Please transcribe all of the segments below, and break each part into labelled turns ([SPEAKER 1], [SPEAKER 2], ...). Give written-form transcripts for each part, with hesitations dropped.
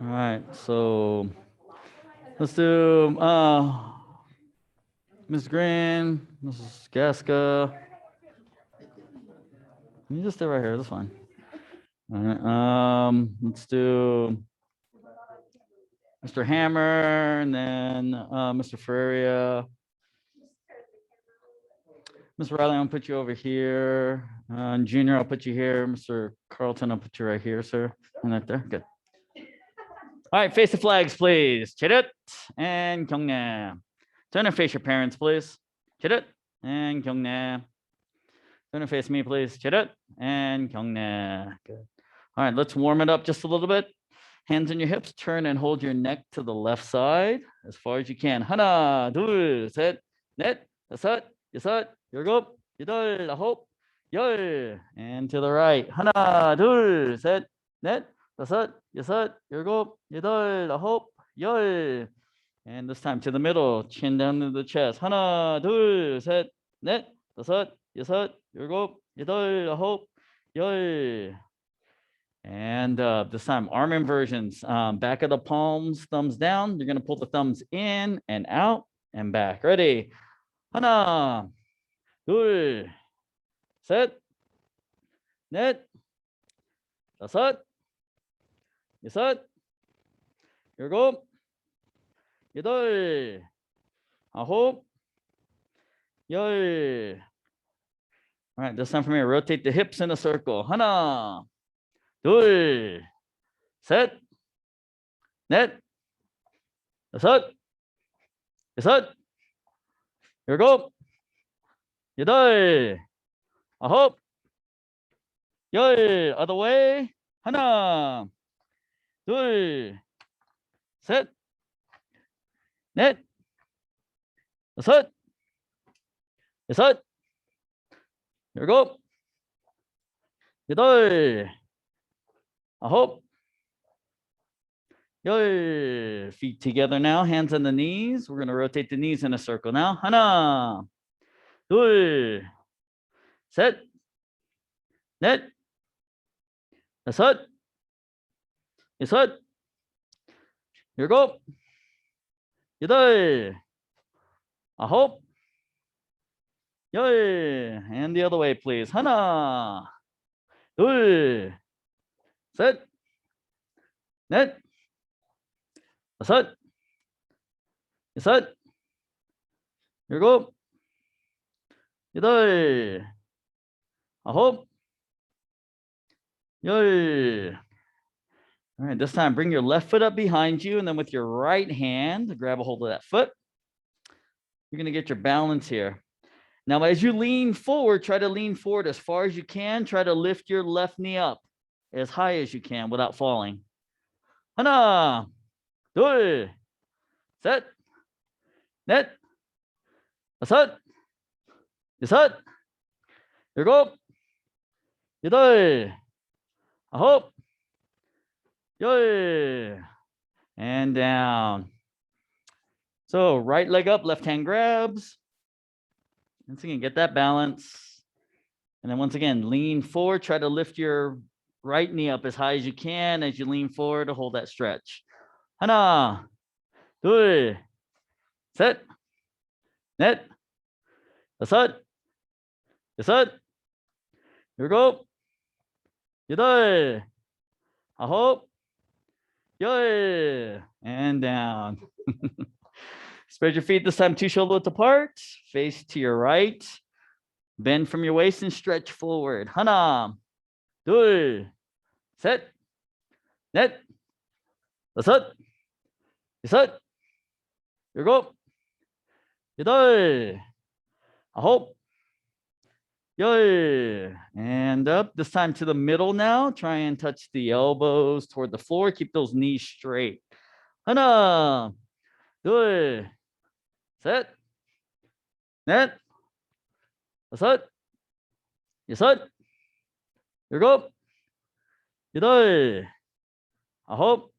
[SPEAKER 1] All right, so let's do Ms. Green, Mrs. Gaska. You just stay right here. That's fine. All right. Let's do Mr. Hammer and then Mr. Ferreira. Mr. Riley, I'll put you over here. Junior, I'll put you here. Mr. Carlton, I'll put you right here, sir. And right there. Good. All right, face the flags, please. Chidit and Gyeongnam. Turn and face your parents, please. Chidit and Gyeongnam. Turn and face me, please. Chidit and Gyeongnam. Good. All right, let's warm it up just a little bit. Hands on your hips. Turn and hold your neck to the left side as far as you can. 하나, 둘, 셋, 넷, 다섯, 여섯, 일곱, 여덟, 아홉, 열. And to the right. 하나, 둘, 셋, 넷, 다섯, 여섯, 일곱, 여덟, 아홉, 열. And this time to the middle, chin down to the chest. 하나, 둘, 셋, 넷, 다섯, 여섯, 일곱, 여덟, 아홉, 열. And this time, arm inversions. Back of the palms, thumbs down. You're going to pull the thumbs in and out and back. Ready? 하나, 둘, 셋, 넷, 다섯, 여섯, 일곱, 여덟, 아홉, 열. All right, this time for me, rotate the hips in a circle. 하나, 둘, 셋, 넷, 다섯, 여섯, 일곱, 여덟, 아홉, 열. Other way. 하나, 둘, 셋, 넷, 다섯, 여섯, 일곱, 여덟, 아홉, 열. Feet together now, hands on the knees. We're going to rotate the knees in a circle now. 하나, 둘, 셋, 넷, 다섯, 여섯, 일곱, 여덟, 아홉, 열. And the other way, please. 하나, 둘, 셋, 넷, 다섯, 여섯, 일곱, 여덟, 아홉, 열. All right, this time bring your left foot up behind you, and then with your right hand, grab a hold of that foot. You're going to get your balance here. Now, as you lean forward, try to lean forward as far as you can. Try to lift your left knee up as high as you can without falling. 하나, 둘, 셋, 넷, 다섯, 여섯, 일곱, 여덟, 아홉, 열. And down. So right leg up, left hand grabs. Once again, get that balance. And then once again, lean forward. Try to lift your right knee up as high as you can as you lean forward to hold that stretch. 하나, 둘, 셋, 넷, 다섯, 여섯, 일곱, 여덟, 아홉, 열. And down. Spread your feet this time, two shoulder width apart. Face to your right. Bend from your waist and stretch forward. 하나, 둘, 셋, 넷, 다섯, 여섯, 일곱, 여덟, 아홉, 열. And up. This time to the middle now. Try and touch the elbows toward the floor. Keep those knees straight. 하나, 둘, 셋, 넷, 다섯, 여섯, 일곱, 여덟, 아홉,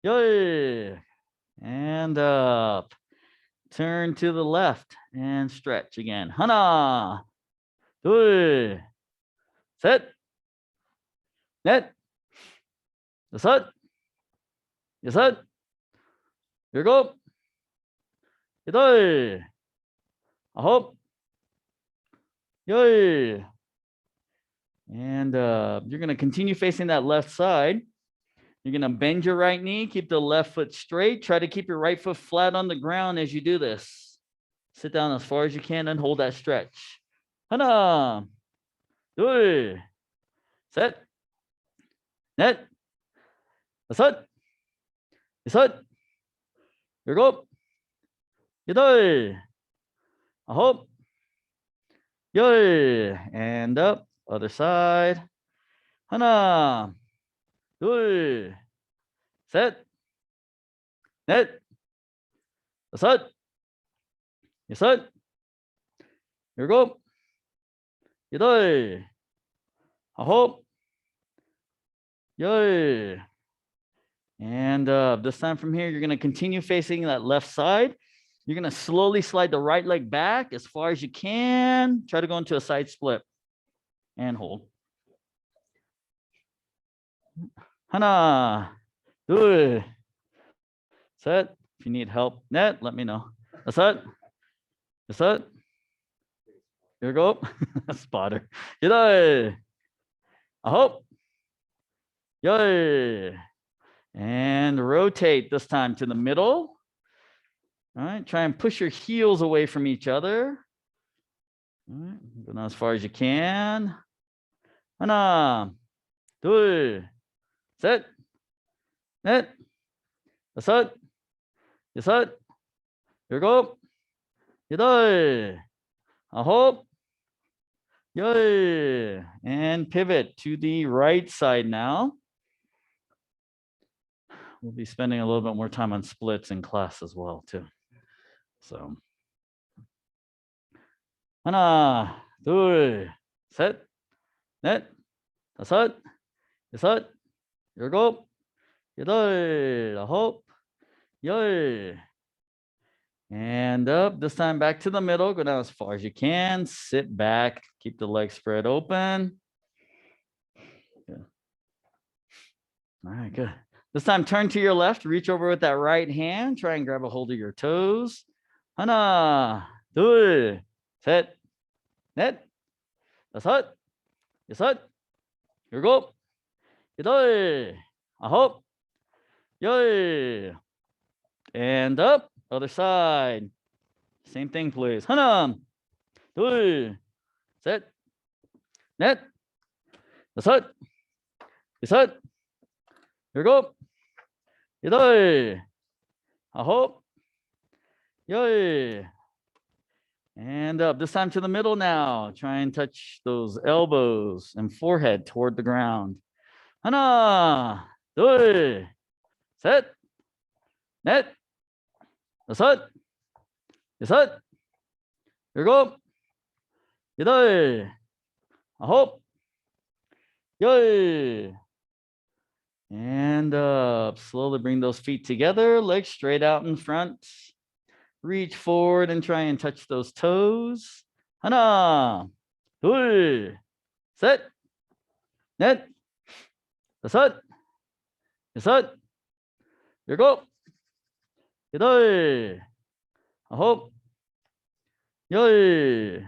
[SPEAKER 1] 열. And up. Turn to the left and stretch again. 하나, 둘, 셋, 넷, 다섯, 여섯, 일곱, 여덟, 아홉, 열. And you're going to continue facing that left side. You're going to bend your right knee, keep the left foot straight. Try to keep your right foot flat on the ground as you do this. Sit down as far as you can and hold that stretch. 하나, 둘, 셋, 넷, 다섯, 여섯, 일곱, 여덟, 아홉, 열. And up. Other side. 하나, 둘, 셋, 넷, 다섯, 여섯, 일곱, 여덟, 아홉, 열. And this time from here, you're going to continue facing that left side. You're going to slowly slide the right leg back as far as you can. Try to go into a side split and hold. 하나, 둘, 셋. If you need help, net, let me know. 다섯, 여섯, 일곱, spotter. 여덟, 아홉, 열. And rotate this time to the middle. All right, try and push your heels away from each other. All right, go down as far as you can. 하나, 둘, 셋, 넷, 다섯, 여섯, 일곱, 여덟, 아홉, 열. And pivot to the right side now. We'll be spending a little bit more time on splits in class as well, too. So, 하나, 둘, 셋, 넷, 다섯, 여섯, 일곱, 여덟, 아홉, 열. And up. This time back to the middle. Go down as far as you can. Sit back. Keep the legs spread open. Good. All right, good. This time, turn to your left. Reach over with that right hand. Try and grab a hold of your toes. 하나, 둘, 셋, 넷, 다섯, 여섯, 일곱, 여덟, 아홉, 열. And up. Other side. Same thing, please. 하나, 둘, 셋, 넷, 다섯, 여섯, 일곱, 여덟, 아홉, 열. And up. This time to the middle now. Try and touch those elbows and forehead toward the ground. 하나, 둘, 셋, 넷, 다섯, 여섯, 일곱, 여덟, 아홉, 열. And up. Slowly bring those feet together. Legs straight out in front. Reach forward and try and touch those toes. 하나, 둘, 셋, 넷, 다섯, 여섯, 일곱, 여덟, 아홉, 열.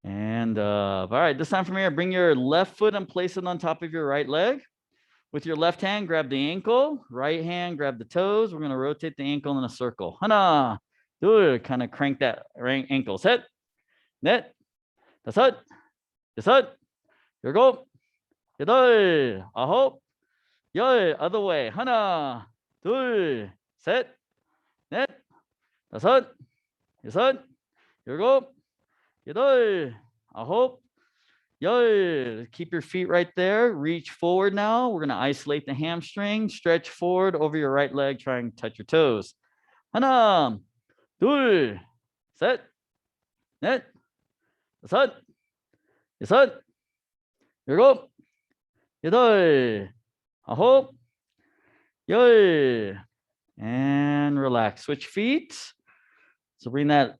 [SPEAKER 1] And all right, this time from here, bring your left foot and place it on top of your right leg. With your left hand, grab the ankle. Right hand, grab the toes. We're going to rotate the ankle in a circle. 하나, 둘, kind of crank that ankle. 셋, 넷, 다섯, 여섯, 일곱, 여덟, 아홉, 열. Other way. 하나, 둘, 셋, 넷, 다섯, 여섯, 일곱, 여덟, 아홉, 열. Keep your feet right there. Reach forward now. We're going to isolate the hamstring. Stretch forward over your right leg. Try and touch your toes. 하나, 둘, 셋, 넷, 다섯, 여섯, 일곱, 여덟, 아홉, 열. And relax. Switch feet. So bring that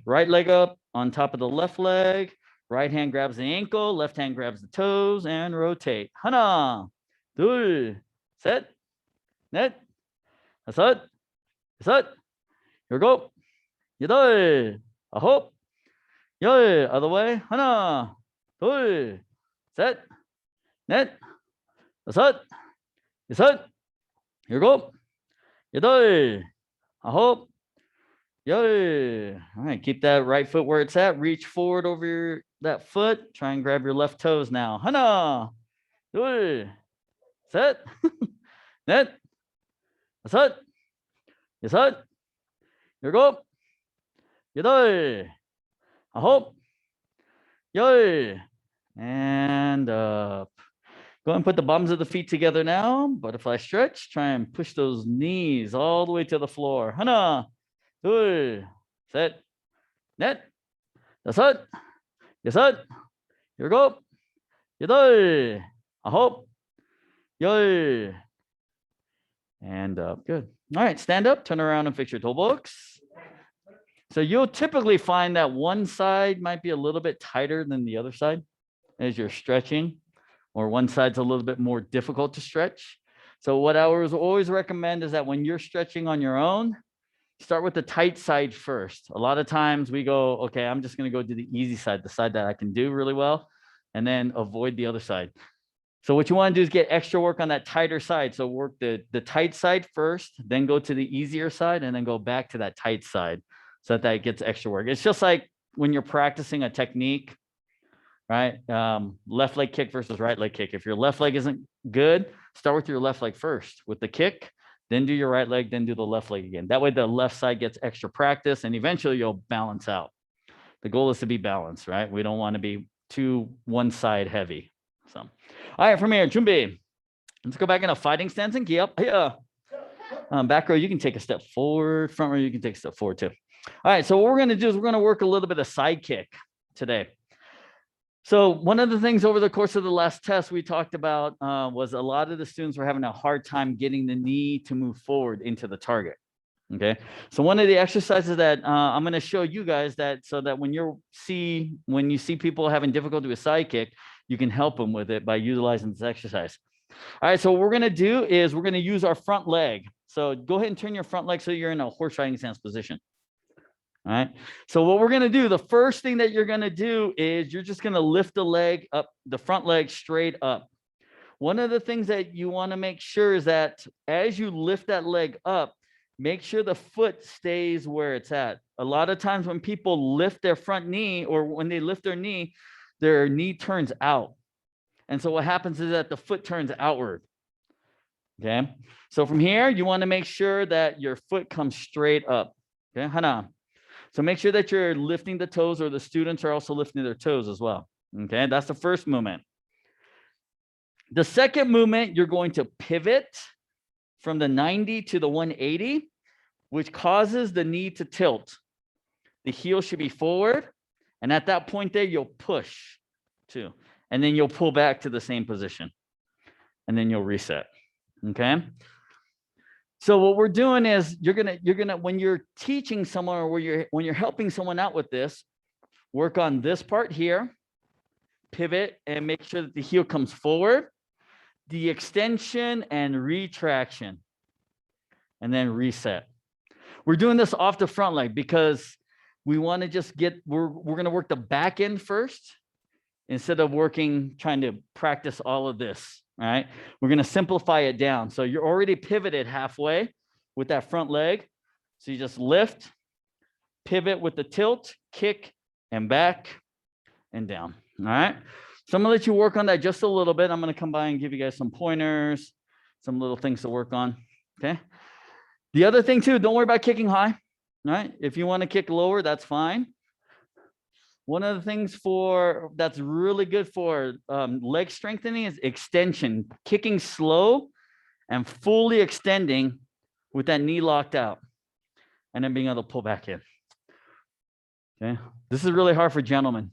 [SPEAKER 1] right leg up on top of the left leg. Right hand grabs the ankle. Left hand grabs the toes and rotate. 하나, 둘, 셋, 넷, 다섯, 여섯, 일곱, 여덟, 아홉, 열. Other way. 하나, 둘, 셋, 넷, 다섯, 여섯, 일곱, 여덟, 아홉, 열. All right, keep that right foot where it's at. Reach forward over that foot. Try and grab your left toes now. 하나, 둘, 셋, 넷, 다섯, 여섯, 일곱, 여덟, 아홉, 열. And up. Go ahead and put the bottoms of the feet together now. Butterfly stretch. Try and push those knees all the way to the floor. 하나, 둘, 셋, 넷, 다섯, 여섯, 일곱, 여덟, 아홉, 열. And up. Good. All right, stand up, turn around and fix your toe books. So you'll typically find that one side might be a little bit tighter than the other side as you're stretching, or one side's a little bit more difficult to stretch. So what I always recommend is that when you're stretching on your own, start with the tight side first. A lot of times we go, okay, I'm just going to go to the easy side, the side that I can do really well, and then avoid the other side. So what you want to do is get extra work on that tighter side. So work the tight side first, then go to the easier side, and then go back to that tight side so that gets extra work. It's just like when you're practicing a technique, right? Left leg kick versus right leg kick. If your left leg isn't good, start with your left leg first with the kick, then do your right leg, then do the left leg again. That way the left side gets extra practice and eventually you'll balance out. The goal is to be balanced, right? We don't want to be too one side heavy. So, all right, from here, 준비. Let's go back in a fighting stance and key up. Yeah. Back row, you can take a step forward. Front row, you can take a step forward too. All right, so what we're going to do is we're going to work a little bit of side kick today. So one of the things over the course of the last test we talked about was a lot of the students were having a hard time getting the knee to move forward into the target. Okay, so one of the exercises that I'm going to show you guys that so that when you see people having difficulty with side kick, you can help them with it by utilizing this exercise. All right, so what we're going to do is we're going to use our front leg. So go ahead and turn your front leg so you're in a horse riding stance position. All right, so what we're going to do, the first thing that you're going to do is you're just going to lift the leg up, the front leg straight up. One of the things that you want to make sure is that as you lift that leg up, make sure the foot stays where it's at. A lot of times when people lift their front knee or when they lift their knee turns out. And so what happens is that the foot turns outward. Okay, so from here, you want to make sure that your foot comes straight up. Okay, 하나. So make sure that you're lifting the toes, or the students are also lifting their toes as well. Okay, that's the first movement. The second movement, you're going to pivot from the 90 to the 180, which causes the knee to tilt. The heel should be forward. And at that point there, you'll push too. And then you'll pull back to the same position. And then you'll reset. Okay. So what we're doing is you're gonna when you're teaching someone or when you're helping someone out with this, work on this part here, pivot and make sure that the heel comes forward, the extension and retraction, and then reset. We're doing this off the front leg because we want to just we're going to work the back end first instead of trying to practice all of this. All right, we're going to simplify it down. So you're already pivoted halfway with that front leg. So you just lift, pivot with the tilt, kick, and back and down. All right. So I'm going to let you work on that just a little bit. I'm going to come by and give you guys some pointers, some little things to work on. Okay. The other thing too, don't worry about kicking high. All right. If you want to kick lower, that's fine. One of the things that's really good for leg strengthening is extension, kicking slow and fully extending with that knee locked out and then being able to pull back in. Okay. This is really hard for gentlemen.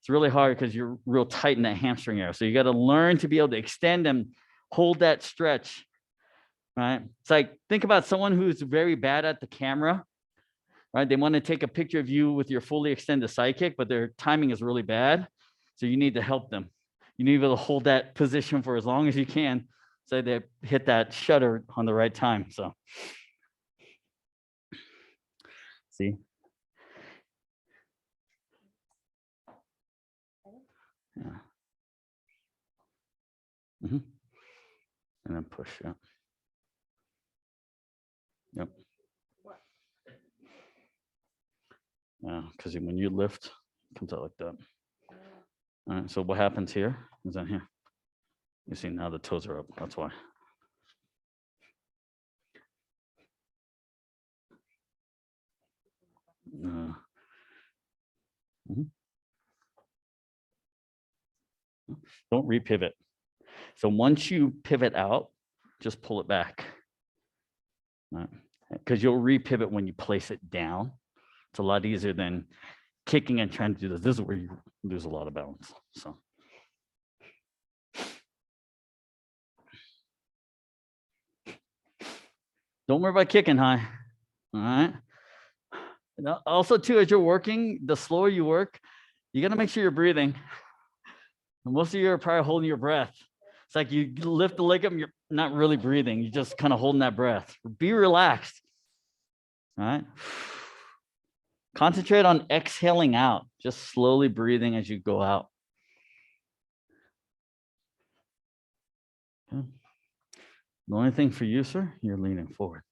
[SPEAKER 1] It's really hard because you're real tight in that hamstring area. So you got to learn to be able to extend and hold that stretch. Right. It's like, think about someone who's very bad at the camera. Right? They want to take a picture of you with your fully extended side kick, but their timing is really bad. So you need to help them. You need to be able to hold that position for as long as you can So they hit that shutter on the right time. So see. Yeah. And then push. Yeah. Yep. Yeah, because when you lift, it comes out like that. All right. So what happens here is that here. You see now the toes are up. That's why. Don't repivot. So once you pivot out, just pull it back. Because you'll repivot when you place it down. It's a lot easier than kicking and trying to do this. This is where you lose a lot of balance. So. Don't worry about kicking high. All right. Also, too, as you're working, the slower you work, you got to make sure you're breathing. Most of you are probably holding your breath. It's like you lift the leg up and you're not really breathing. You're just kind of holding that breath. Be relaxed. All right. Concentrate on exhaling out, just slowly breathing as you go out. Okay. The only thing for you, sir, you're leaning forward.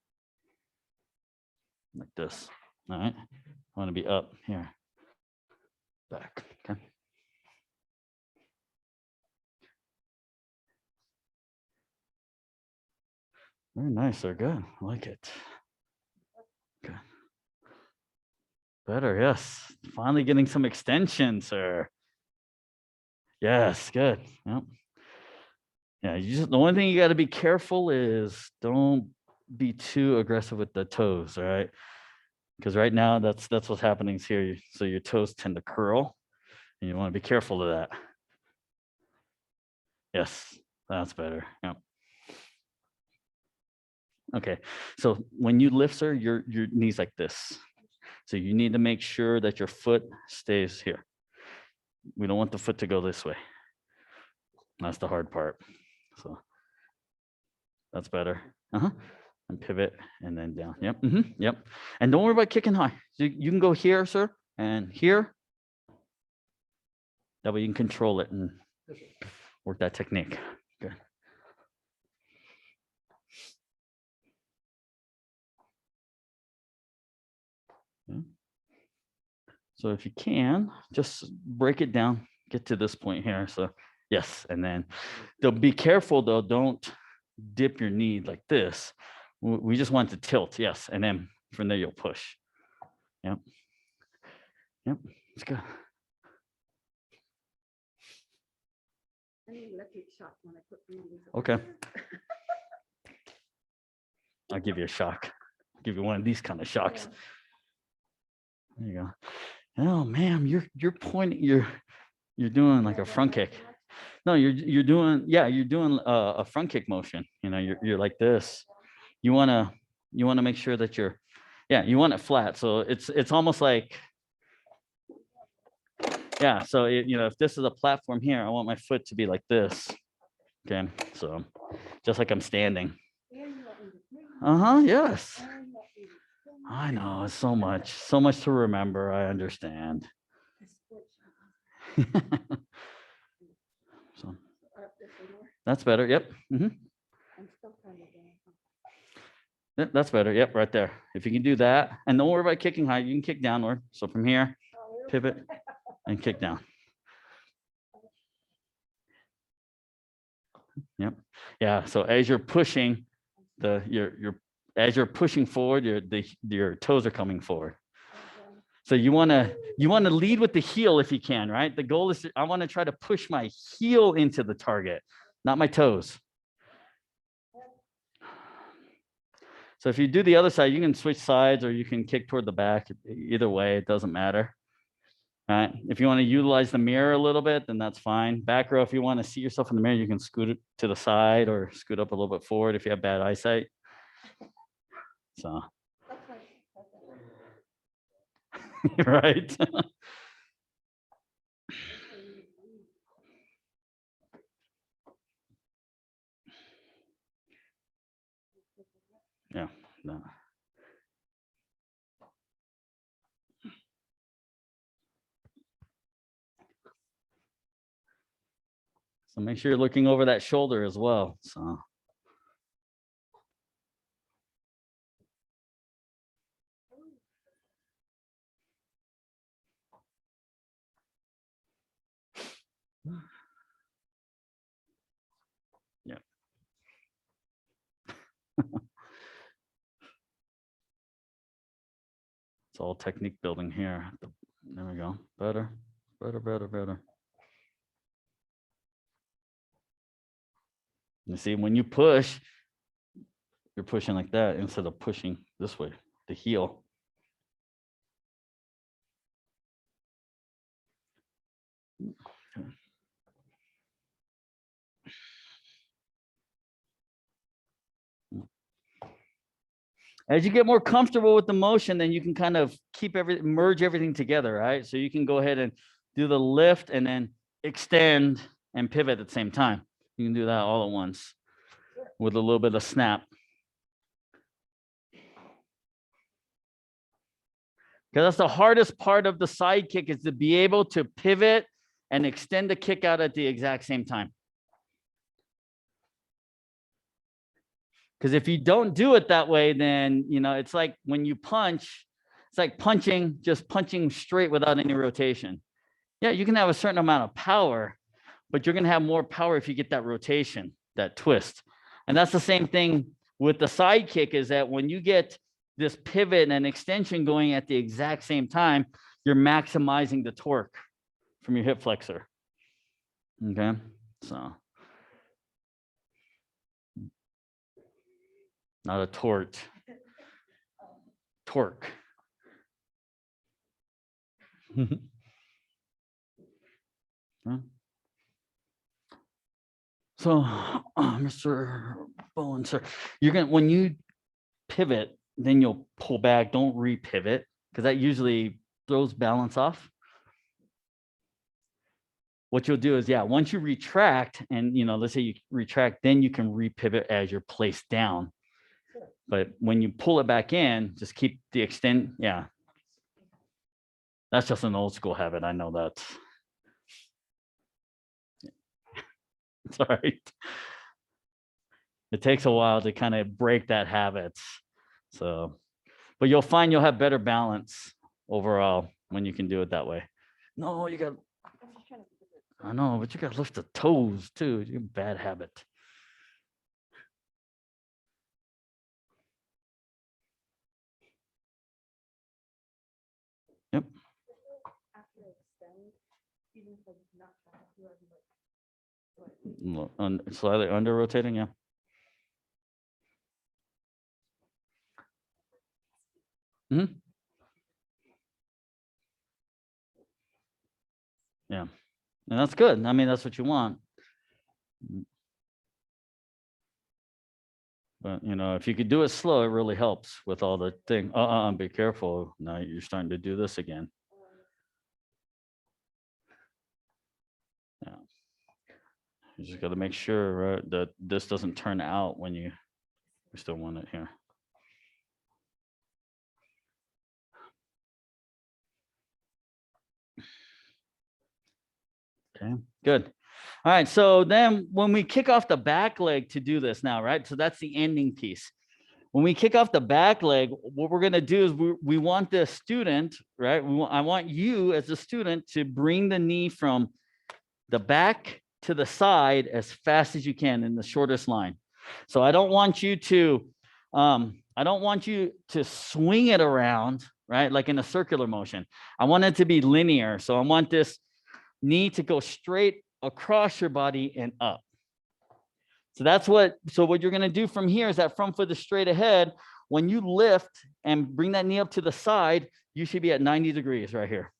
[SPEAKER 1] Like this. All right. I want to be up here. Back. Okay. Very nice, sir. Good. I like it. Good. Better, yes. Finally getting some extension, sir. Yes, good. Yep. Yeah, the only thing you got to be careful is don't be too aggressive with the toes, all right? Because right now that's what's happening here. So your toes tend to curl, and you want to be careful of that. Yes, that's better. Yep. Okay, so when you lift, sir, your knees like this. So you need to make sure that your foot stays here. We don't want the foot to go this way. That's the hard part. So that's better. And pivot and then down. Yep. Yep. And don't worry about kicking high. You can go here, sir, and here. That way you can control it and work that technique. Good. Okay. So if you can, just break it down, get to this point here. So yes, and then be careful though, don't dip your knee like this. We just want to tilt, yes, and then from there you'll push. Yep. Yep, it's good. Okay. I'll give you a shock. I'll give you one of these kind of shocks. There you go. Oh, ma'am, you're pointing. You're doing like a front kick. No, you're doing a front kick motion. You know, you're like this. You wanna make sure that you want it flat. So it's almost like, yeah. So if this is a platform here, I want my foot to be like this. Okay, so just like I'm standing. Yes. I know, it's so much to remember. I understand. So that's better. Yep. Yep, that's better. Yep, right there. If you can do that, and don't worry about kicking high, you can kick downward. So from here, pivot and kick down. Yep. Yeah. So as you're pushing, as you're pushing forward, your toes are coming forward. So you want to lead with the heel if you can, right? The goal is I want to try to push my heel into the target, not my toes. So if you do the other side, you can switch sides or you can kick toward the back. Either way, it doesn't matter. All right. If you want to utilize the mirror a little bit, then that's fine. Back row, if you want to see yourself in the mirror, you can scoot it to the side or scoot up a little bit forward if you have bad eyesight. So, right. No. So make sure you're looking over that shoulder as well. So. Yeah. It's all technique building here. There we go. Better, better, better, better. You see, when you push, you're pushing like that instead of pushing this way, the heel. As you get more comfortable with the motion, then you can kind of merge everything together, right? So you can go ahead and do the lift and then extend and pivot at the same time. You can do that all at once with a little bit of snap. Because that's the hardest part of the side kick, is to be able to pivot and extend the kick out at the exact same time. Because if you don't do it that way, then, you know, it's like when you punch, it's like just punching straight without any rotation. Yeah, you can have a certain amount of power, but you're going to have more power if you get that rotation, that twist. And that's the same thing with the side kick, is that when you get this pivot and extension going at the exact same time, you're maximizing the torque from your hip flexor. Okay, so. Not a tort. Torque. So, Mr. Bowen, sir, when you pivot, then you'll pull back. Don't re-pivot, because that usually throws balance off. What you'll do is, yeah, once you retract, and let's say you retract, then you can re-pivot as you're placed down. But when you pull it back in, just keep the extend. Yeah. That's just an old school habit. I know that. It's all right. It takes a while to kind of break that habit. So, but you'll find you'll have better balance overall when you can do it that way. No, you got, I know, but you got to lift the toes too. You're a bad habit. Yep. Slightly under rotating, yeah. Mm-hmm. Yeah, and that's good. I mean, that's what you want. But if you could do it slow, it really helps with all the thing. Be careful. Now you're starting to do this again. Yeah. You just got to make sure, right, that this doesn't turn out when you still want it here. Okay, good. All right, so then when we kick off the back leg to do this now, right? So that's the ending piece. When we kick off the back leg, what we're going to do is we want the student, right? I want you as a student to bring the knee from the back to the side as fast as you can in the shortest line. So I don't want you to swing it around, right? Like in a circular motion. I want it to be linear. So I want this knee to go straight across your body and up. So what you're going to do from here is that front foot is straight ahead. When you lift and bring that knee up to the side, you should be at 90 degrees right here,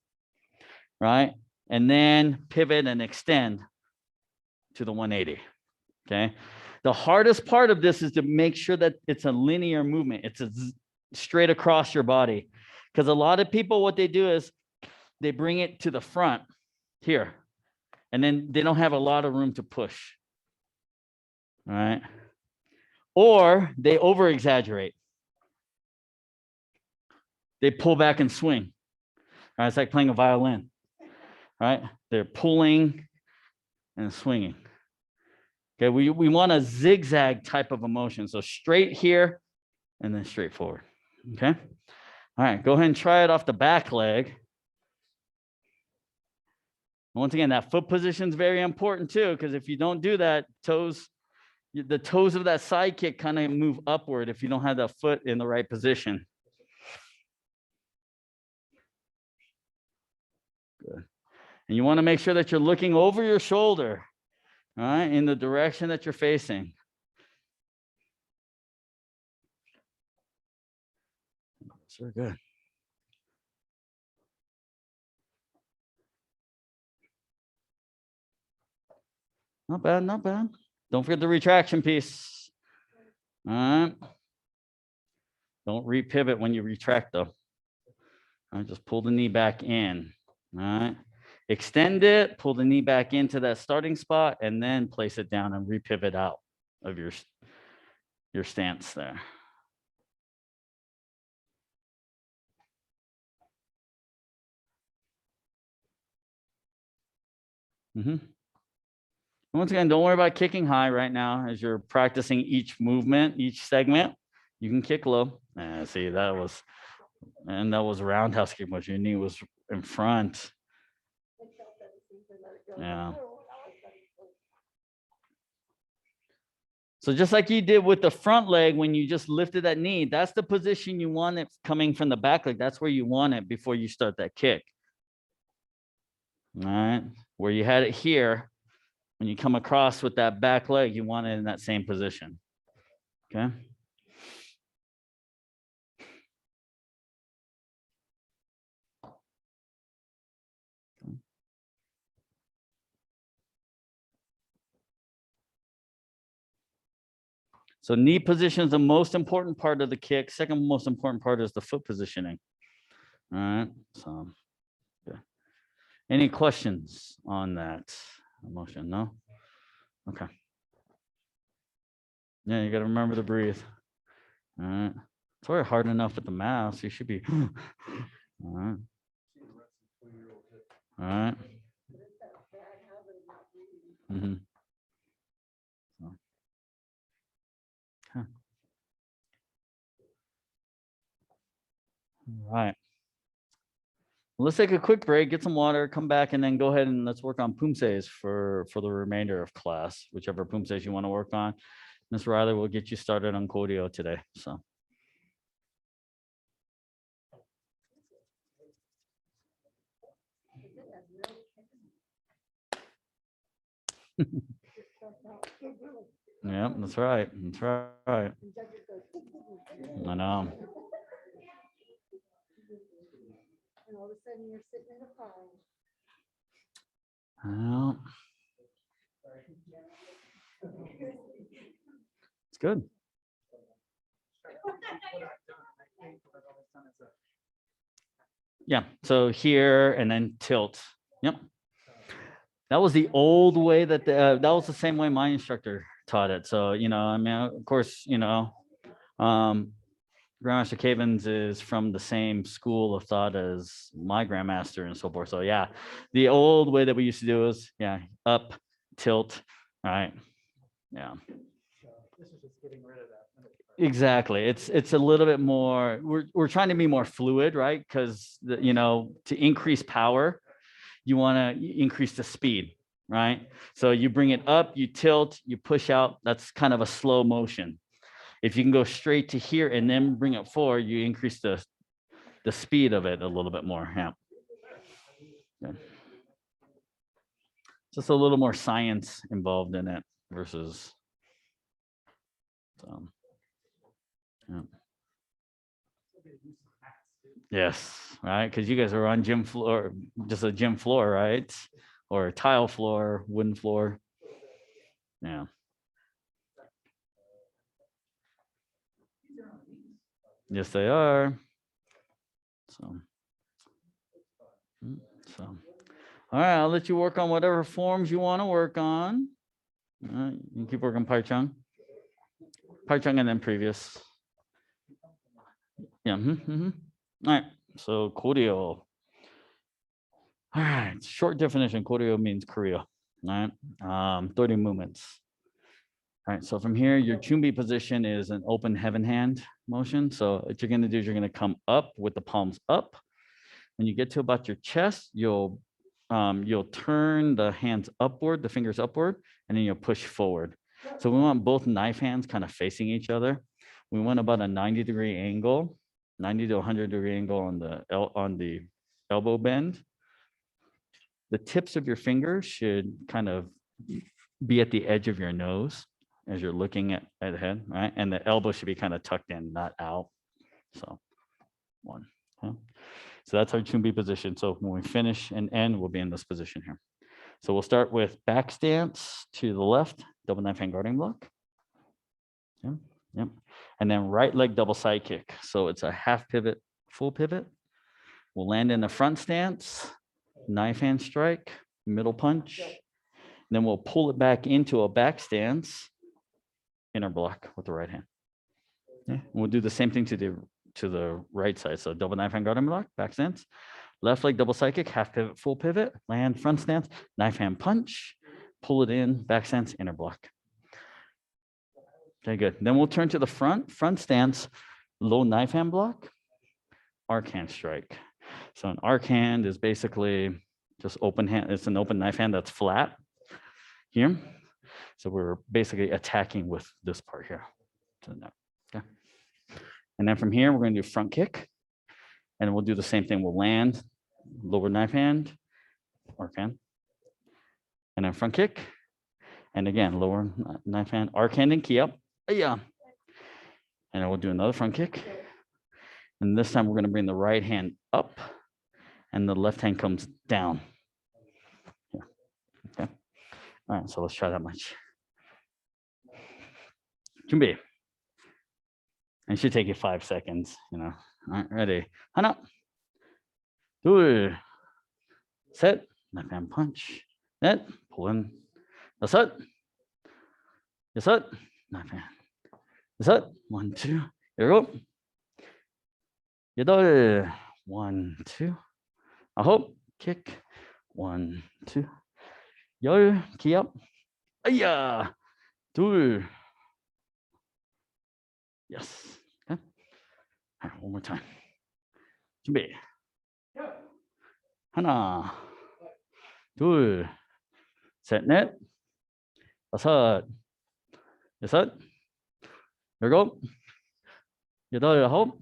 [SPEAKER 1] right? And then pivot and extend to the 180, okay? The hardest part of this is to make sure that it's a linear movement. It's straight across your body. Because a lot of people, what they do is they bring it to the front here, and then they don't have a lot of room to push, all right? Or they over exaggerate. they pull back and swing. Right? It's like playing a violin, right? They're pulling and swinging. Okay, we want a zigzag type of motion. So straight here and then straight forward. Okay. All right, go ahead and try it off the back leg. Once again, that foot position is very important too, because if you don't do that, the toes of that side kick kind of move upward if you don't have the foot in the right position. Good. And you want to make sure that you're looking over your shoulder, all right, in the direction that you're facing. So good. Not bad, not bad. Don't forget the retraction piece. All right. Don't repivot when you retract though. All right, just pull the knee back in. All right. Extend it, pull the knee back into that starting spot, and then place it down and repivot out of your stance there. Once again, don't worry about kicking high right now as you're practicing each movement, each segment. You can kick low. See, that was roundhouse kick motion. Your knee was in front. Yeah. So just like you did with the front leg when you just lifted that knee, that's the position you want it coming from the back leg. That's where you want it before you start that kick. All right. Where you had it here, when you come across with that back leg, you want it in that same position. Okay. So knee position is the most important part of the kick. Second most important part is the foot positioning. All right. So, yeah. Any questions on that motion? No? Okay. Yeah, you got to remember to breathe. All right. It's already hard enough with the mask. You should be. All right. All right. Mm-hmm. Okay. All right. Let's take a quick break, get some water, come back, and then go ahead and let's work on Poomsaes for the remainder of class, whichever Poomsaes you want to work on. Ms. Riley will get you started on Kodio today. So. Yeah, that's right. That's right. I know. And all of a sudden you're sitting in a pile. Well, it's good. Yeah, so here and then tilt. Yep. That was the old way that that was the same way my instructor taught it. So, you know, I mean, of course, you know, Grandmaster Cavens is from the same school of thought as my grandmaster and so forth. So yeah, the old way that we used to do is, yeah, up, tilt, right? Yeah. This is just getting rid of that. Exactly. It's a little bit more, we're trying to be more fluid, right? Because, you know, to increase power, you want to increase the speed, right? So you bring it up, you tilt, you push out. That's kind of a slow motion. If you can go straight to here and then bring it forward, you increase the speed of it a little bit more. Yeah. Just a little more science involved in it versus. Yeah. Yes, right. Because you guys are on gym floor, just a gym floor, right? Or a tile floor, wooden floor. Yeah. Yes, they are. So, all right, I'll let you work on whatever forms you want to work on. All right, you keep working Pai Chung, and then previous. Yeah. All right, so choreo. All right, short definition, choreo means choreo. All right, 30 movements. All right, so from here, your chumbi position is an open heaven hand motion. So what you're gonna do is you're gonna come up with the palms up. When you get to about your chest, you'll turn the hands upward, the fingers upward, and then you'll push forward. So we want both knife hands kind of facing each other. We want about a 90-degree angle, 90 to 100-degree angle on the elbow bend. The tips of your fingers should kind of be at the edge of your nose as you're looking at head, right? And the elbow should be kind of tucked in, not out. So one. Okay. So that's our chumbi position. So when we finish and end, we'll be in this position here. So we'll start with back stance to the left, double knife hand guarding block. Yep, yep. And then right leg double side kick. So it's a half pivot, full pivot. We'll land in the front stance, knife hand strike, middle punch. Then we'll pull it back into a back stance, inner block with the right hand. Yeah. We'll do the same thing to the right side. So double knife hand guarding block, back stance, left leg double side kick, half pivot, full pivot, land front stance, knife hand punch, pull it in, back stance, inner block. Okay, good. Then we'll turn to the front stance, low knife hand block, arc hand strike. So an arc hand is basically just open hand. It's an open knife hand that's flat here. So we're basically attacking with this part here. Okay. And then from here, we're going to do front kick. And we'll do the same thing. We'll land, lower knife hand, arc hand. And then front kick. And again, lower knife hand, arc hand and key up. Yeah. And then we'll do another front kick. And this time we're going to bring the right hand up and the left hand comes down. Yeah. Okay. All right, so let's try that much. Chumbi. It should take you 5 seconds, you know. All right, ready. Hana. 둘. 셋. Left hand punch. 넷. pull in. 여섯. 여섯. Left hand. 여섯. 1, 2. 일곱. 여덟. 1, 2. 아홉. kick. 1, 2. 열. 기압. 아야. 둘. Yes. Okay. All right, one more time. 준비. 하나, 둘, 셋, 넷, 다섯, 여섯, 일곱, 여덟, 아홉,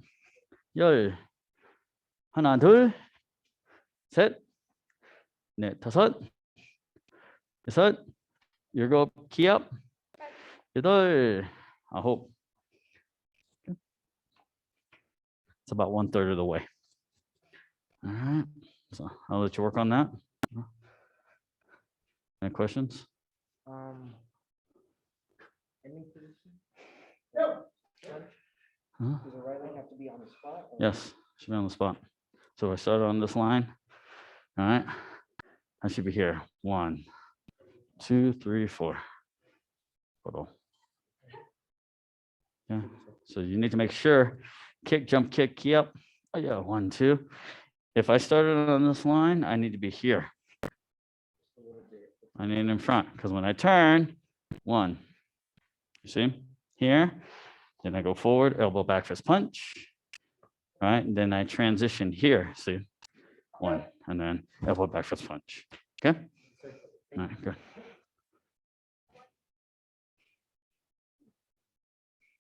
[SPEAKER 1] 열. 하나, 둘, 셋, 넷, 다섯, 여섯, 일곱, 기압, 여덟, 아홉. It's about 1/3 of the way. All right, so I'll let you work on that. Any questions?
[SPEAKER 2] Any position? No.
[SPEAKER 1] Huh?
[SPEAKER 2] Does the right leg have to be on the spot?
[SPEAKER 1] Yes, should be on the spot. So I started on this line. All right, I should be here. 1, 2, 3, 4. Photo. Yeah. So you need to make sure kick, jump, kick, key up. Oh yeah, 1, 2. If I started on this line, I need to be here. I need in front because when I turn, 1. You see here, then I go forward, elbow back fist punch. All right, and then I transition here. See, 1, and then elbow back fist punch. Okay. All right, good.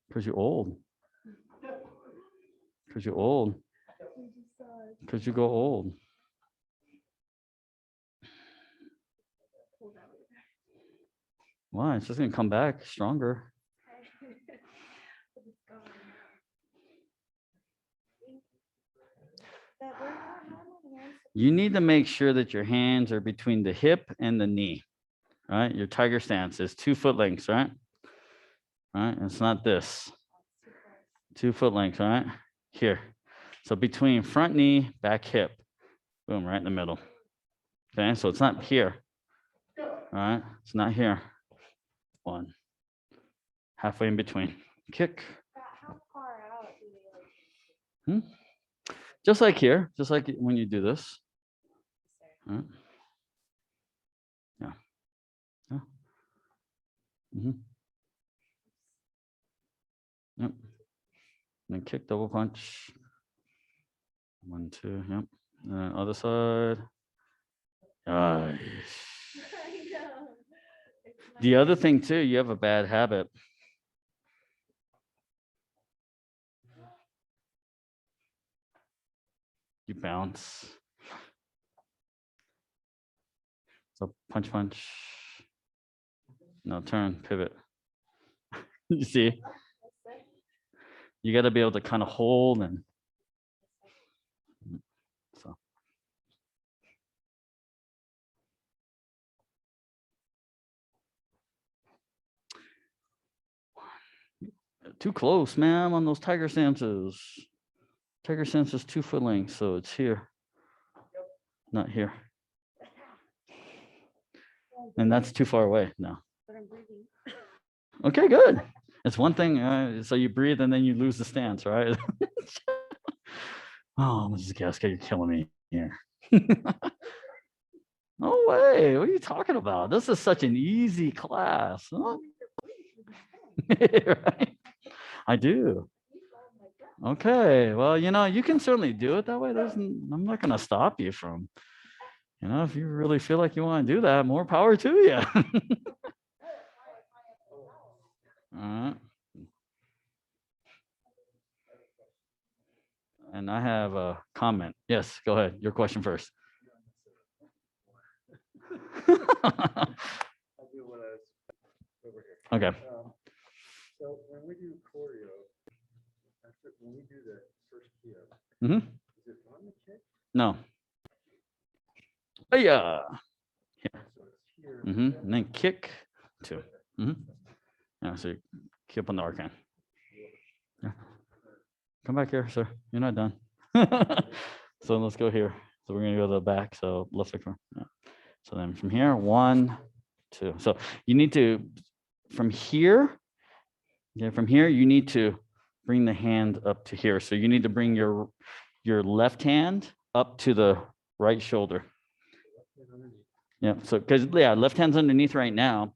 [SPEAKER 1] Because you're old. Because you're old. Because you go old. Why? It's just gonna come back stronger. You need to make sure that your hands are between the hip and the knee. Right? Your tiger stance is 2 foot lengths, right? Right? It's not this. 2 foot lengths, right? Here. So between front knee, back hip. Boom, right in the middle. Okay, so it's not here. All right, it's not here. 1. Halfway in between. Kick.
[SPEAKER 3] How far out do they like?
[SPEAKER 1] Just like here, just like when you do this. All right. Yeah. Yeah. Yep. And then kick, double punch. 1, 2. Yep. And then other side. Nice. The other thing too, you have a bad habit. You bounce. So punch, punch. No, turn, pivot. You see? You got to be able to kind of hold and so. Too close, ma'am, on those tiger stances. Tiger stance is 2 foot length, so it's here, not here. And that's too far away now. Okay, good. It's one thing. So you breathe and then you lose the stance, right? Oh, Mrs. Gasca, you're killing me here. No way. What are you talking about? This is such an easy class. Huh? Right? I do. Okay. Well, you can certainly do it that way. I'm not going to stop you from, if you really feel like you want to do that, more power to you. All right. And I have a comment. Yes, go ahead. Your question first. Okay.
[SPEAKER 3] So when we do choreo, when we do the first key up,
[SPEAKER 1] Mm-hmm.
[SPEAKER 3] is it on the kick?
[SPEAKER 1] No. Oh, yeah.
[SPEAKER 3] So it's here.
[SPEAKER 1] Mm-hmm. And then kick 2. Mm-hmm. Yeah, so you keep on the arcane. Yeah. Come back here, sir. You're not done. So let's go here. So we're going to go to the back. So left leg. Yeah. So then from here, 1, 2. So you need to, from here, you need to bring the hand up to here. So you need to bring your left hand up to the right shoulder. Yeah. So because left hand's underneath right now.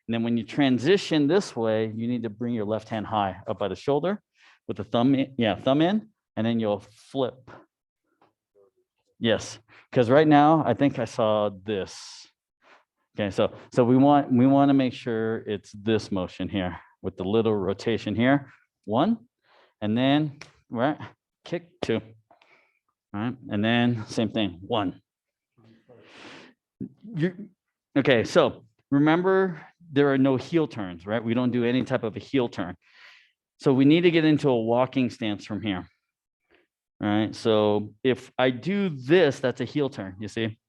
[SPEAKER 1] And then when you transition this way, you need to bring your left hand high up by the shoulder with the thumb in, and then you'll flip. Yes, because right now I think I saw this. Okay, so we want to make sure it's this motion here with the little rotation here. 1, and then kick 2. All right, and then same thing. 1. Okay, so remember there are no heel turns, right? We don't do any type of a heel turn. So we need to get into a walking stance from here. All right, so if I do this, that's a heel turn, you see?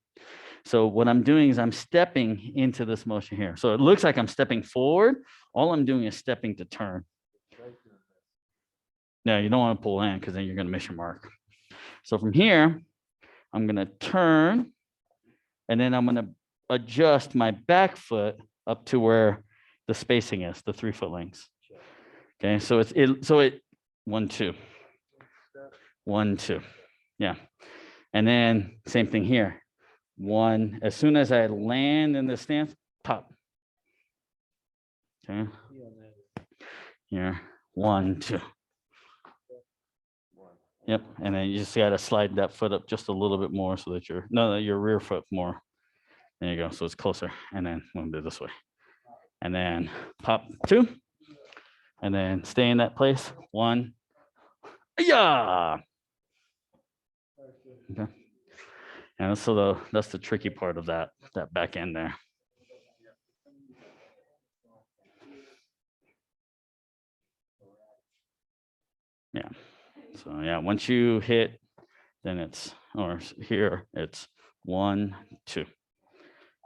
[SPEAKER 1] So what I'm doing is I'm stepping into this motion here. So it looks like I'm stepping forward. All I'm doing is stepping to turn. No, you don't want to pull in because then you're going to miss your mark. So from here, I'm going to turn, and then I'm going to adjust my back foot up to where the spacing is, the 3 foot lengths. Okay, so it's 1, 2, 1, 2, yeah, and then same thing here. 1, as soon as I land in the stance, pop. Okay, here, 1, 2. Yep, and then you just got to slide that foot up just a little bit more so that your rear foot more. There you go. So it's closer, and then we'll do this way, and then pop 2, and then stay in that place. 1, yeah. Okay, and so that's the tricky part of that back end there. Yeah. So yeah, once you hit, then it's here it's 1, 2.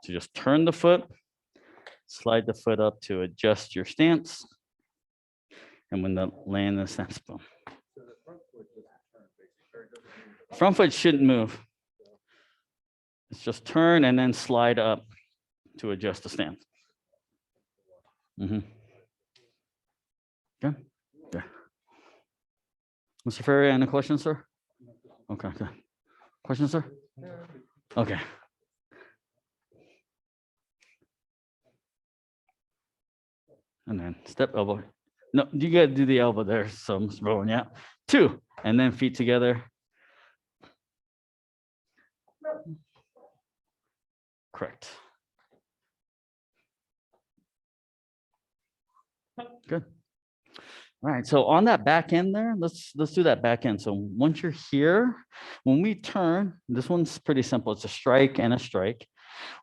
[SPEAKER 1] So just turn the foot, slide the foot up to adjust your stance, and when the land the stance, boom. Front foot shouldn't move. It's just turn and then slide up to adjust the stance. Mm-hmm. Okay. Yeah. Mr. Ferry, any questions, sir? Okay, good. Question, sir? Okay. And then step elbow. No, you got to do the elbow there. So I'm rolling, yeah. 2, and then feet together. Correct. Good. All right, so on that back end there, let's do that back end. So once you're here, when we turn, this one's pretty simple. It's a strike and a strike.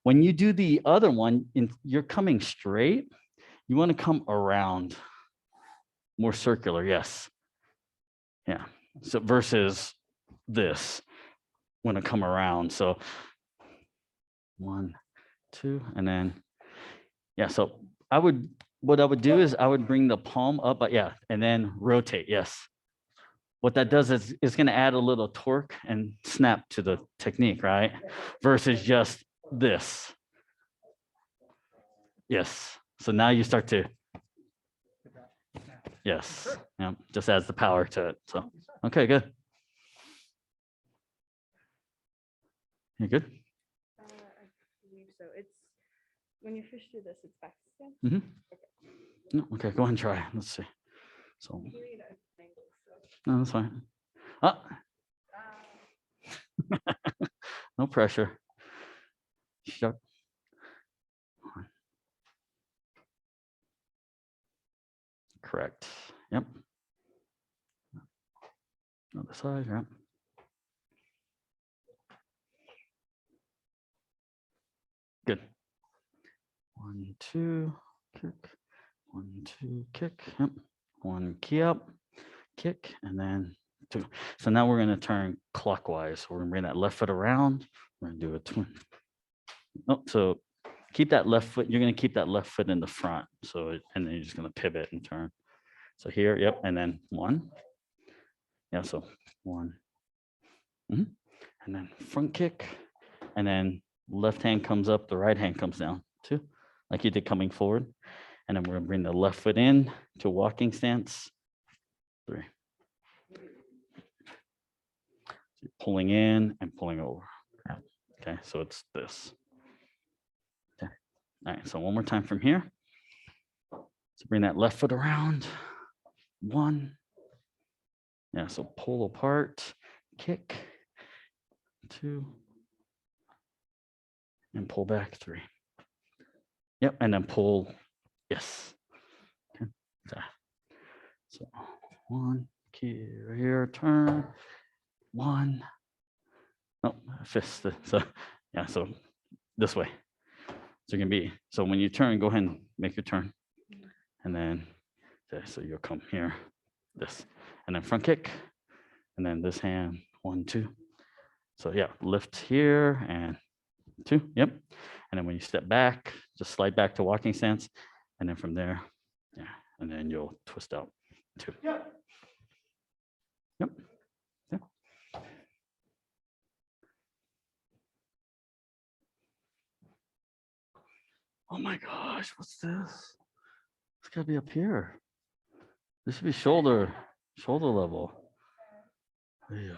[SPEAKER 1] When you do the other one, you're coming straight. You want to come around, more circular, yes. Yeah, so versus this, want to come around. So 1, 2, and then, yeah, so what I would do is I would bring the palm up, but yeah, and then rotate, yes. What that does is it's going to add a little torque and snap to the technique, right? Versus just this. Yes. So now you start to, yes, yeah, just adds the power to it. So, okay, good. You good?
[SPEAKER 4] I believe so. It's when you fish through this, it's back to stand.
[SPEAKER 1] Mm-hmm. No, okay, go ahead and try. Let's see. So, no, that's fine. Ah. No pressure. Shut. Correct. Yep. Other side, yep. Good. 1, 2, kick. 1, 2, kick. Yep. 1 key up, kick, and then 2. So now we're going to turn clockwise. We're going to bring that left foot around. We're going to do a twin. Oh, so keep that left foot. You're going to keep that left foot in the front. So, and then you're just going to pivot and turn. So here, yep, and then 1. Yeah, so 1. And then front kick, and then left hand comes up, the right hand comes down, 2, like you did coming forward. And then we're going to bring the left foot in to walking stance, 3. So pulling in and pulling over. Okay, so it's this. Okay. All right, so one more time from here. So bring that left foot around, 1. Yeah, so pull apart, kick, 2, and pull back, 3. Yep, and then pull, yes. Okay. So 1, key right here, turn, 1. Oh, fist. So yeah, so this way. So you're gonna be, so when you turn, go ahead and make your turn. And then, okay, so you'll come here, this, and then front kick, and then this hand, 1, 2. So yeah, lift here and 2, yep. And then when you step back, just slide back to walking stance. And then from there, yeah, and then you'll twist out, 2. Yep. Yep. Oh my gosh, what's this? It's gotta be up here. This should be shoulder level. Yeah.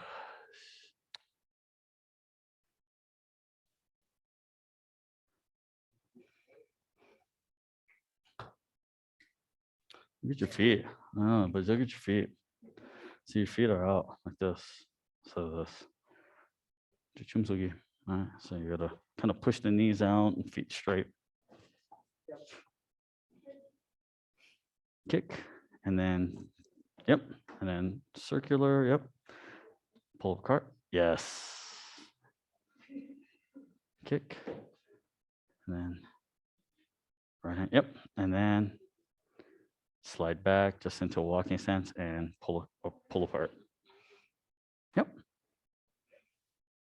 [SPEAKER 1] Look at your feet. Oh, but look at your feet. So your feet are out like this. So this. All right, so you gotta kind of push the knees out and feet straight. Kick, and then, yep, and then circular, yep. Pull cart, yes. Kick, and then right hand, yep, and then slide back just into a walking stance and pull apart. Yep.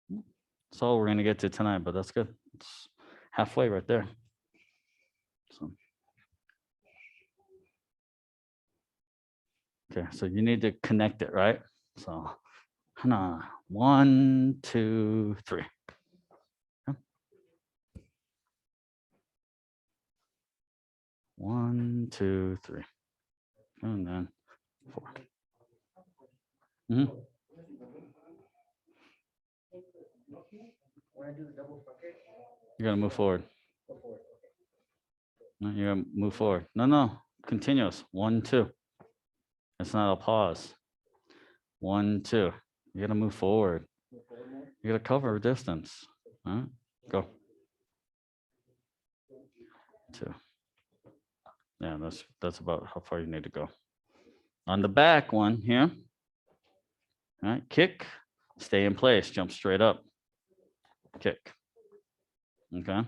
[SPEAKER 1] That's all we're gonna get to tonight, but that's good. It's halfway right there. So. Okay, so you need to connect it, right? So, 1, 2, 3. Okay. 1, 2, 3. And then 4.
[SPEAKER 2] When I do the double front kick,
[SPEAKER 1] You're gonna move forward.
[SPEAKER 2] go forward.
[SPEAKER 1] No, you're gonna move forward. No, continuous. 1, 2. It's not a pause. 1, 2. You gotta move forward.
[SPEAKER 2] Move forward more.
[SPEAKER 1] You gotta cover distance. All right, go. 2. Yeah, that's about how far you need to go. On the back one here. All right, kick, stay in place, jump straight up. Kick. Okay.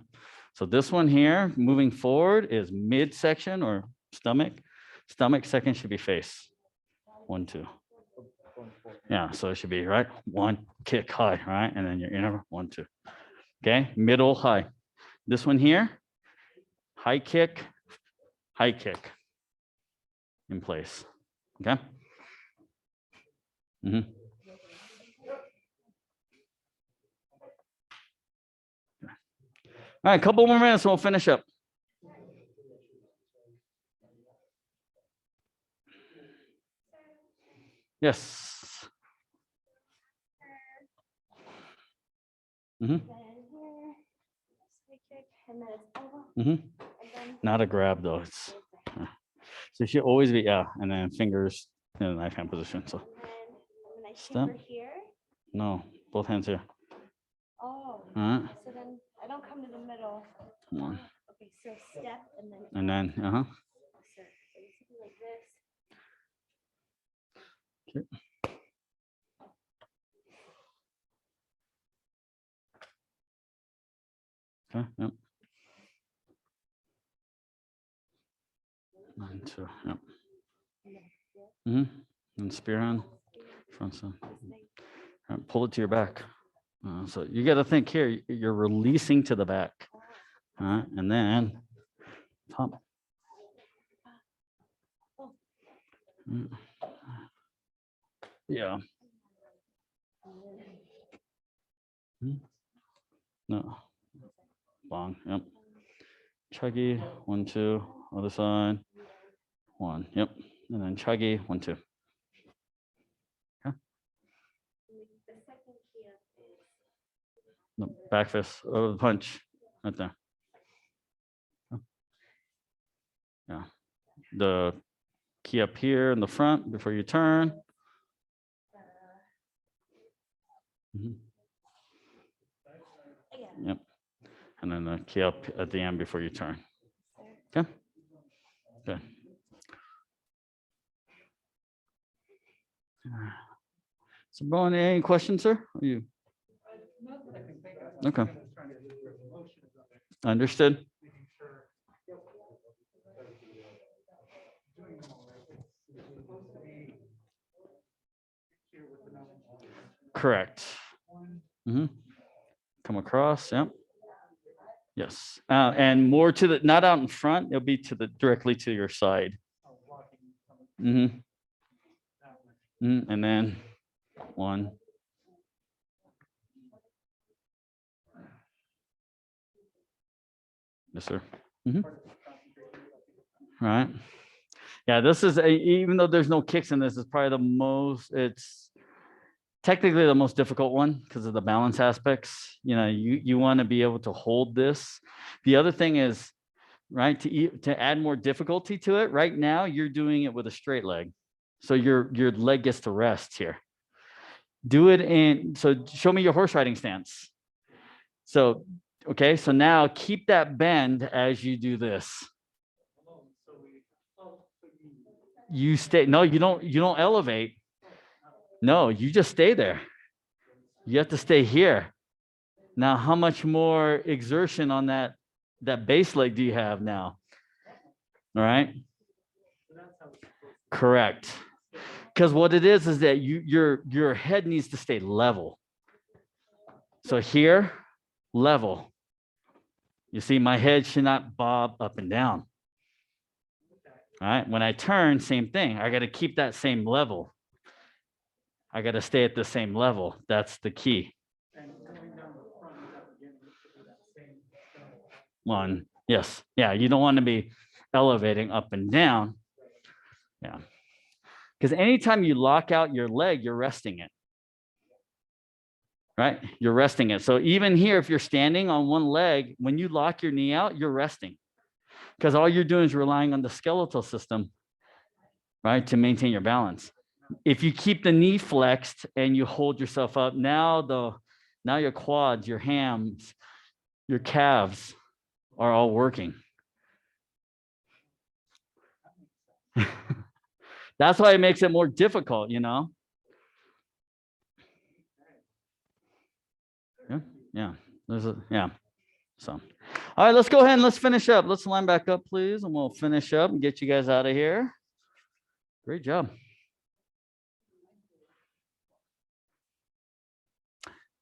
[SPEAKER 1] So this one here, moving forward, is midsection or stomach. Stomach second should be face. 1, 2.
[SPEAKER 2] Going forward.
[SPEAKER 1] Yeah, so it should be right. 1, kick high, right? And then your inner 1, 2. Okay, middle high. This one here, high kick in place. Okay. All right, a couple more minutes and we'll finish up. Yes.
[SPEAKER 4] Then here, side kick, and then it's elbow,
[SPEAKER 1] Mm-hmm.
[SPEAKER 4] and then
[SPEAKER 1] Not a grab though. It's so it should always be and then fingers in a knife hand position. So
[SPEAKER 4] and then I
[SPEAKER 1] Step.
[SPEAKER 4] taper here.
[SPEAKER 1] no, both hands here.
[SPEAKER 4] Oh,
[SPEAKER 1] All right.
[SPEAKER 4] so then I don't come to the middle.
[SPEAKER 1] 1.
[SPEAKER 4] Okay, so step and then.
[SPEAKER 1] And then
[SPEAKER 4] So basically like this.
[SPEAKER 1] Okay. Yep. 1, 2. Yep. And spear on front side. And pull it to your back. So you got to think here. You're releasing to the back. All right, and then pump. Yeah. No. Long. Yep. Chuggy. 1, 2. Other side. 1. Yep. And then chuggy. 1, 2.
[SPEAKER 4] The second key up is.
[SPEAKER 1] No, back fist. Oh, the punch. Right there. Yeah. The key up here in the front before you turn. Mhm.
[SPEAKER 4] Yeah.
[SPEAKER 1] Yep. And then the key up at the end before you turn. Okay. Good. So, Brian, any questions, sir? Are you okay? Understood. Correct. Come across. Yep. Yes. And more to the, not out in front. It'll be to the directly to your side. And then 1. Yes, sir. All right. Yeah, this is even though there's no kicks in this, is probably the most. It's technically the most difficult one because of the balance aspects. You know, you want to be able to hold this. The other thing is, right, to add more difficulty to it. Right now, you're doing it with a straight leg, so your leg gets to rest here. Do it in. So show me your horse riding stance. So okay, so now keep that bend as you do this. You stay. No, you don't elevate. No, you just stay there. You have to stay here. Now, how much more exertion on that base leg do you have now? All right. Correct. Because what it is that your head needs to stay level. So here, level. You see, my head should not bob up and down. All right. When I turn, same thing. I got to keep that same level. I got to stay at the same level. That's the key. One. Yes. Yeah. You don't want to be elevating up and down. Yeah. Because anytime you lock out your leg, you're resting it. right? You're resting it. So even here, if you're standing on one leg, when you lock your knee out, you're resting because all you're doing is relying on the skeletal system, right, to maintain your balance. If you keep the knee flexed and you hold yourself up, now your quads, your hams, your calves are all working. That's why it makes it more difficult, you know? Yeah. Yeah. So, all right, let's go ahead and let's finish up. Let's line back up, please, and we'll finish up and get you guys out of here. Great job.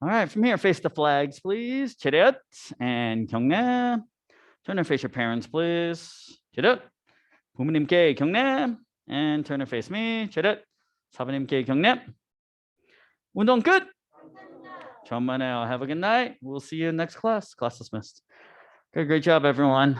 [SPEAKER 1] All right, from here, face the flags, please. 차렷 and 경례. Turn and face your parents, please. 차렷. 부모님께 경례. And turn and face me. 차렷. 사부님께 경례. 운동 끝. Have a good night. We'll see you in next class. Class dismissed. Okay, great job, everyone.